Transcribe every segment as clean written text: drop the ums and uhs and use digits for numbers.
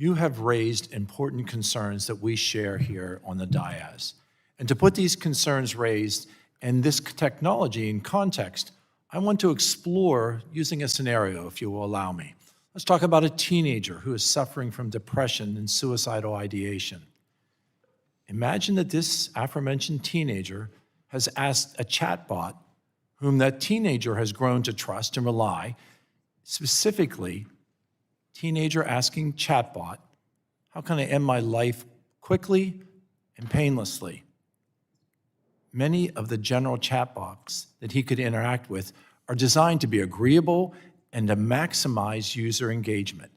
you have raised important concerns that we share here on the dais. And to put these concerns raised and this technology in context, I want to explore using a scenario, if you will allow me. Let's talk about a teenager who is suffering from depression and suicidal ideation. Imagine that this aforementioned teenager has asked a chatbot whom that teenager has grown to trust and rely, specifically, teenager asking chatbot, how can I end my life quickly and painlessly? Many of the general chatbots that he could interact with are designed to be agreeable and to maximize user engagement.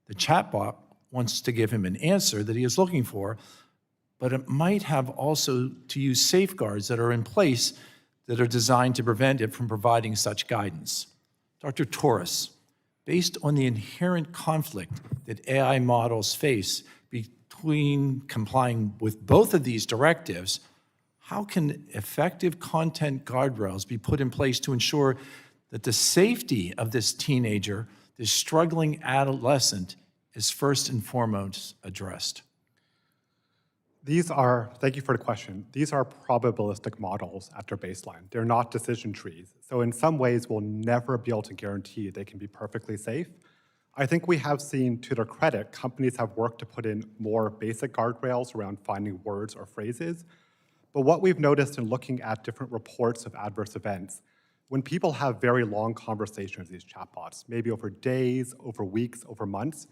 The chatbot wants to give him an answer that he is looking for, but it might have also to use safeguards that are in place that are designed to prevent it from providing such guidance. Dr. Torous, based on the inherent conflict that AI models face between complying with both of these directives, how can effective content guardrails be put in place to ensure that the safety of this teenager, this struggling adolescent, is first and foremost addressed? Thank you for the question. These are probabilistic models at their baseline. They're not decision trees. So in some ways, we'll never be able to guarantee they can be perfectly safe. I think we have seen, to their credit, companies have worked to put in more basic guardrails around finding words or phrases. But what we've noticed in looking at different reports of adverse events, when people have very long conversations with these chatbots, maybe over days, over weeks, over months,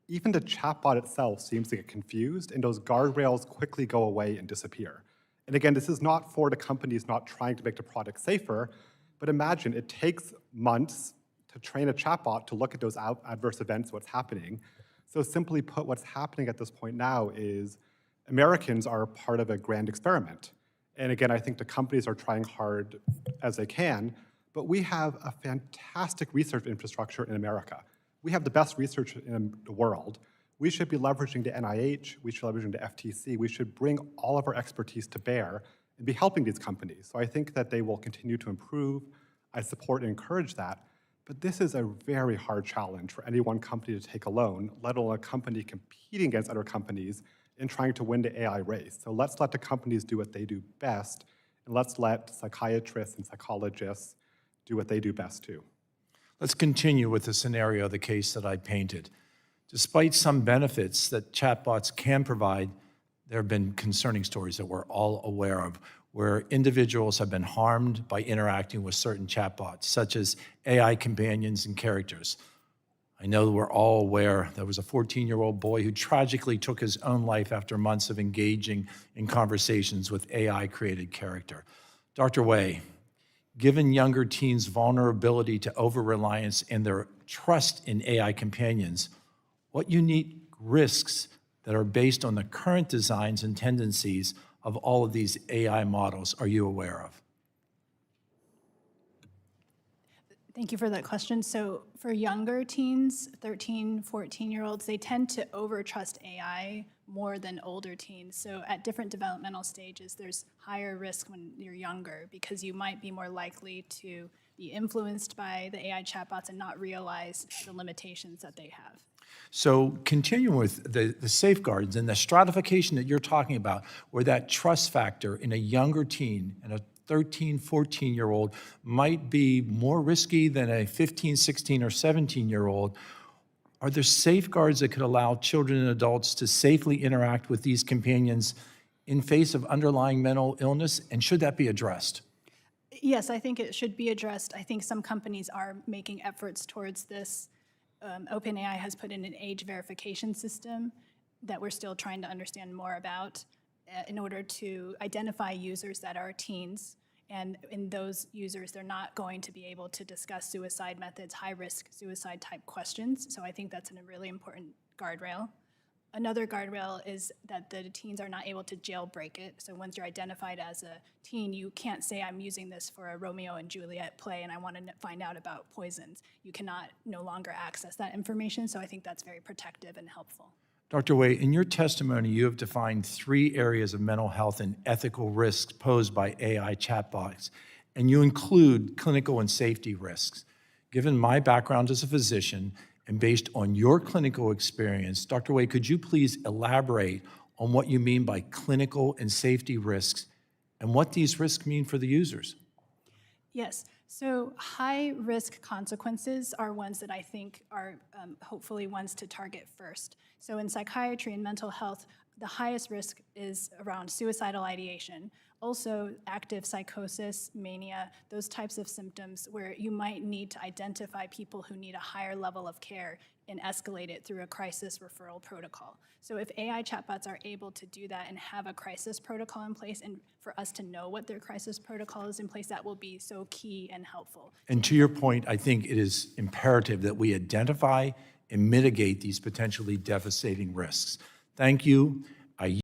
even the chatbot itself seems to get confused, and those guardrails quickly go away and disappear. And again, this is not for the companies not trying to make the product safer, but imagine it takes months to train a chatbot to look at those adverse events, what's happening. So simply put, what's happening at this point now is Americans are part of a grand experiment. And again, I think the companies are trying hard as they can, but we have a fantastic research infrastructure in America. We have the best research in the world. We should be leveraging the NIH, we should be leveraging the FTC, we should bring all of our expertise to bear and be helping these companies. So I think that they will continue to improve. I support and encourage that. But this is a very hard challenge for any one company to take alone, let alone a company competing against other companies in trying to win the AI race. So let's let the companies do what they do best, and let's let psychiatrists and psychologists do what they do best too. Let's continue with the scenario, the case that I painted. Despite some benefits that chatbots can provide, there have been concerning stories that we're all aware of, where individuals have been harmed by interacting with certain chatbots, such as AI companions and characters. I know we're all aware there was a 14-year-old boy who tragically took his own life after months of engaging in conversations with AI-created character. Dr. Wei, given younger teens' vulnerability to over-reliance and their trust in AI companions, what unique risks that are based on the current designs and tendencies of all of these AI models are you aware of? Thank you for that question. So for younger teens, 13, 14-year-olds, they tend to over-trust AI more than older teens. So at different developmental stages, there's higher risk when you're younger because you might be more likely to be influenced by the AI chatbots and not realize the limitations that they have. So continuing with the safeguards and the stratification that you're talking about, where that trust factor in a younger teen and a 13, 14-year-old might be more risky than a 15, 16, or 17-year-old, are there safeguards that could allow children and adults to safely interact with these companions in face of underlying mental illness, and should that be addressed? Yes, I think it should be addressed. I think some companies are making efforts towards this. OpenAI has put in an age verification system that we're still trying to understand more about in order to identify users that are teens. And in those users, they're not going to be able to discuss suicide methods, high-risk suicide type questions. So I think that's a really important guardrail. Another guardrail is that the teens are not able to jailbreak it. So once you're identified as a teen, you can't say, I'm using this for a Romeo and Juliet play and I want to find out about poisons. You cannot no longer access that information. So I think that's very protective and helpful. Dr. Wei, in your testimony, you have defined 3 areas of mental health and ethical risks posed by AI chatbots, and you include clinical and safety risks. Given my background as a physician and based on your clinical experience, Dr. Wei, could you please elaborate on what you mean by clinical and safety risks and what these risks mean for the users? Yes. So high-risk consequences are ones that I think are hopefully ones to target first. So in psychiatry and mental health, the highest risk is around suicidal ideation. Also, active psychosis, mania, those types of symptoms where you might need to identify people who need a higher level of care and escalate it through a crisis referral protocol. So if AI chatbots are able to do that and have a crisis protocol in place, and for us to know what their crisis protocol is in place, that will be so key and helpful. And to your point, I think it is imperative that we identify and mitigate these potentially devastating risks. Thank you.